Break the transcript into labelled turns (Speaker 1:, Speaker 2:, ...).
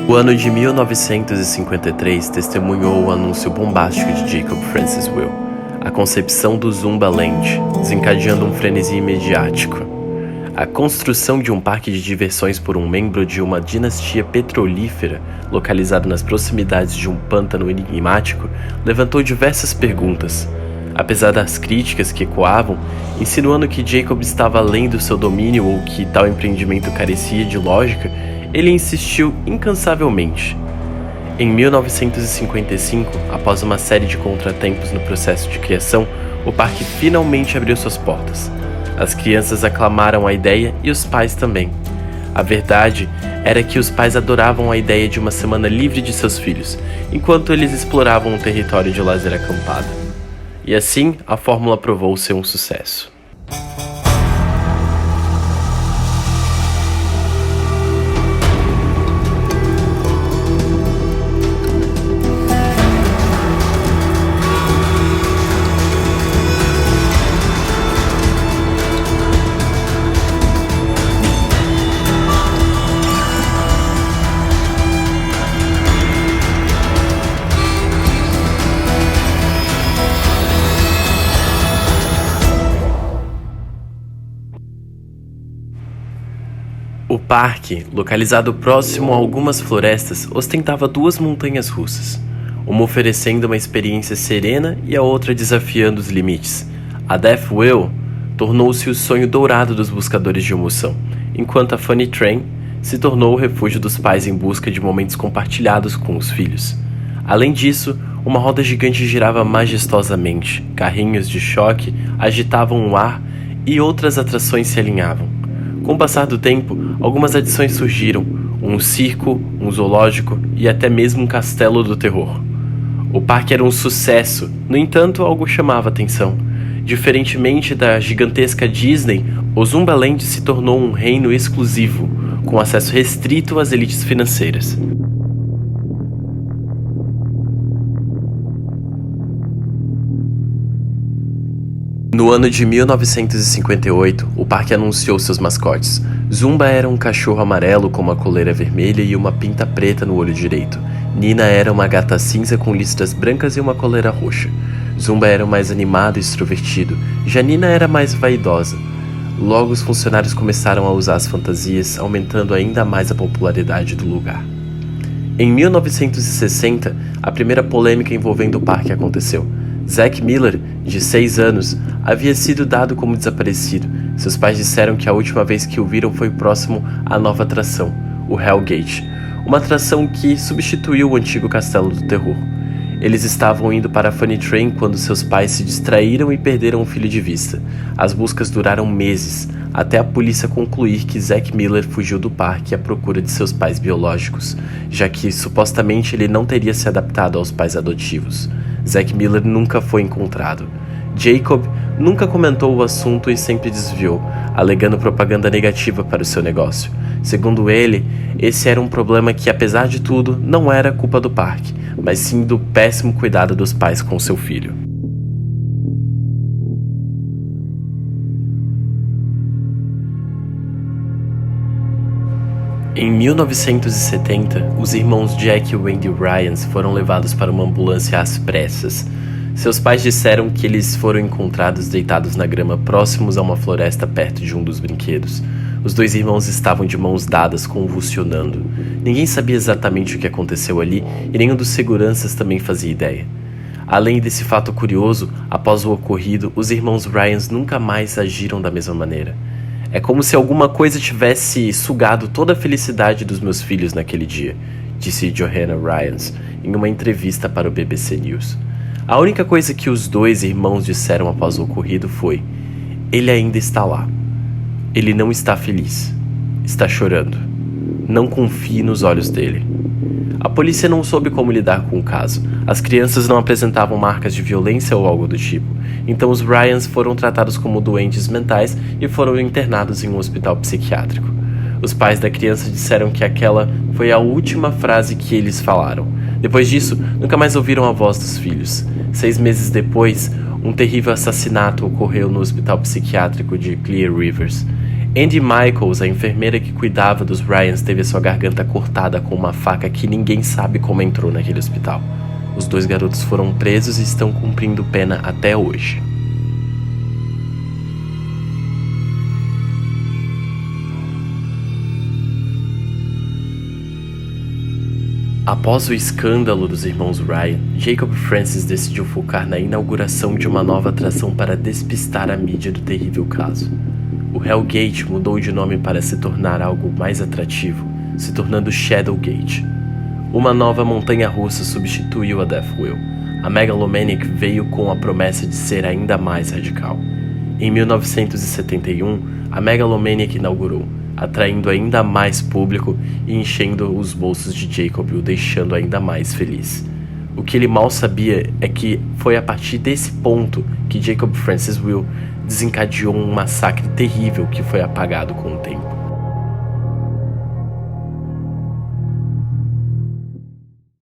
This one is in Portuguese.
Speaker 1: O ano de 1953 testemunhou o anúncio bombástico de Jacob Francis Will, a concepção do Zumbaland, desencadeando um frenesi midiático. A construção de um parque de diversões por um membro de uma dinastia petrolífera, localizado nas proximidades de um pântano enigmático, levantou diversas perguntas. Apesar das críticas que ecoavam, insinuando que Jacob estava além do seu domínio ou que tal empreendimento carecia de lógica, ele insistiu incansavelmente. Em 1955, após uma série de contratempos no processo de criação, o parque finalmente abriu suas portas. As crianças aclamaram a ideia e os pais também. A verdade era que os pais adoravam a ideia de uma semana livre de seus filhos, enquanto eles exploravam um território de lazer acampado. E assim, a fórmula provou ser um sucesso. O parque, localizado próximo a algumas florestas, ostentava duas montanhas russas, uma oferecendo uma experiência serena e a outra desafiando os limites. A Death Wheel tornou-se o sonho dourado dos buscadores de emoção, enquanto a Funny Train se tornou o refúgio dos pais em busca de momentos compartilhados com os filhos. Além disso, uma roda gigante girava majestosamente, carrinhos de choque agitavam o ar e outras atrações se alinhavam. Com o passar do tempo, algumas adições surgiram, um circo, um zoológico e até mesmo um castelo do terror. O parque era um sucesso, no entanto, algo chamava atenção. Diferentemente da gigantesca Disney, o Zumbaland se tornou um reino exclusivo, com acesso restrito às elites financeiras. No ano de 1958, o parque anunciou seus mascotes. Zumba era um cachorro amarelo com uma coleira vermelha e uma pinta preta no olho direito. Nina era uma gata cinza com listras brancas e uma coleira roxa. Zumba era o mais animado e extrovertido, já Nina era mais vaidosa. Logo, os funcionários começaram a usar as fantasias, aumentando ainda mais a popularidade do lugar. Em 1960, a primeira polêmica envolvendo o parque aconteceu. Zack Miller, de 6 anos, havia sido dado como desaparecido. Seus pais disseram que a última vez que o viram foi próximo à nova atração, o Hellgate, uma atração que substituiu o antigo Castelo do Terror. Eles estavam indo para a Funny Train quando seus pais se distraíram e perderam o filho de vista. As buscas duraram meses, até a polícia concluir que Zack Miller fugiu do parque à procura de seus pais biológicos, já que supostamente ele não teria se adaptado aos pais adotivos. Zack Miller nunca foi encontrado. Jacob nunca comentou o assunto e sempre desviou, alegando propaganda negativa para o seu negócio. Segundo ele, esse era um problema que, apesar de tudo, não era culpa do parque, mas sim do péssimo cuidado dos pais com seu filho. Em 1970, os irmãos Jack e Wendy Ryans foram levados para uma ambulância às pressas. Seus pais disseram que eles foram encontrados deitados na grama próximos a uma floresta perto de um dos brinquedos. Os dois irmãos estavam de mãos dadas, convulsionando. Ninguém sabia exatamente o que aconteceu ali e nenhum dos seguranças também fazia ideia. Além desse fato curioso, após o ocorrido, os irmãos Ryans nunca mais agiram da mesma maneira. É como se alguma coisa tivesse sugado toda a felicidade dos meus filhos naquele dia, disse Johanna Ryans em uma entrevista para o BBC News. A única coisa que os dois irmãos disseram após o ocorrido foi: ele ainda está lá. Ele não está feliz. Está chorando. Não confie nos olhos dele. A polícia não soube como lidar com o caso. As crianças não apresentavam marcas de violência ou algo do tipo. Então os Ryans foram tratados como doentes mentais e foram internados em um hospital psiquiátrico. Os pais da criança disseram que aquela foi a última frase que eles falaram. Depois disso, nunca mais ouviram a voz dos filhos. 6 meses depois, um terrível assassinato ocorreu no hospital psiquiátrico de Clear Rivers. Andy Michaels, a enfermeira que cuidava dos Ryans, teve sua garganta cortada com uma faca que ninguém sabe como entrou naquele hospital. Os 2 garotos foram presos e estão cumprindo pena até hoje. Após o escândalo dos irmãos Ryan, Jacob Francis decidiu focar na inauguração de uma nova atração para despistar a mídia do terrível caso. O Hellgate mudou de nome para se tornar algo mais atrativo, se tornando Shadowgate. Uma nova montanha-russa substituiu a Death Wheel. A Megalomaniac veio com a promessa de ser ainda mais radical. Em 1971, a Megalomaniac inaugurou, atraindo ainda mais público e enchendo os bolsos de Jacob, o deixando ainda mais feliz. O que ele mal sabia é que foi a partir desse ponto que Jacob Francis Will desencadeou um massacre terrível que foi apagado com o tempo.